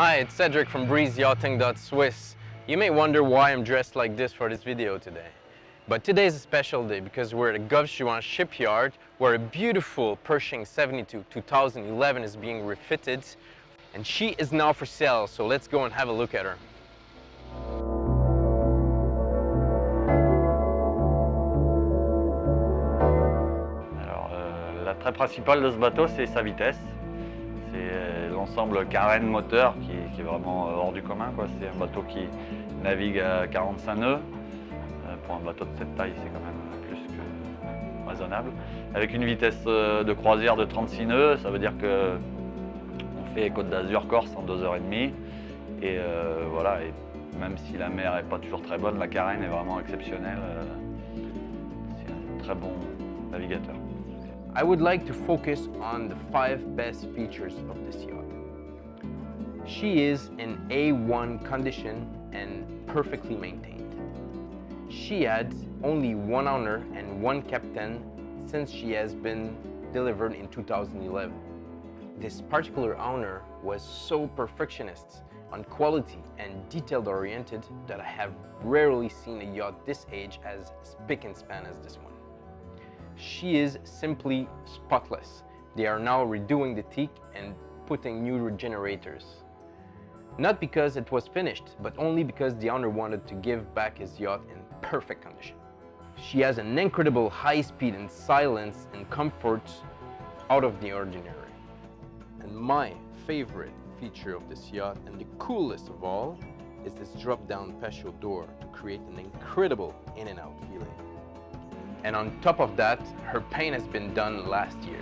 Hi, it's Cedric from breezeYachting.Swiss. You may wonder why I'm dressed like this for this video today. But today is a special day because we're at a Gulf shipyard where a beautiful Pershing 72 2011 is being refitted, and she is now for sale, so let's go and have a look at her. L'attrait principal de ce bateau, c'est sa vitesse. C'est l'ensemble carène moteur qui est vraiment hors du commun, quoi. C'est un bateau qui navigue à 45 nœuds. Pour un bateau de cette taille, c'est quand même plus que raisonnable. Avec une vitesse de croisière de 36 nœuds, ça veut dire que on fait Côte d'Azur, Corse en 2h30. Et voilà, et même si la mer n'est pas toujours très bonne, la carène est vraiment exceptionnelle. C'est un très bon navigateur. I would like to focus on the 5 best features of this yacht. She is in A1 condition and perfectly maintained. She had only one owner and one captain since she has been delivered in 2011. This particular owner was so perfectionist on quality and detail-oriented that I have rarely seen a yacht this age as spick and span as this one. She is simply spotless. They are now redoing the teak and putting new generators. Not because it was finished, but only because the owner wanted to give back his yacht in perfect condition. She has an incredible high speed and silence and comfort out of the ordinary. And my favorite feature of this yacht, and the coolest of all, is this drop-down patio door to create an incredible in and out feeling. And on top of that, her paint has been done last year.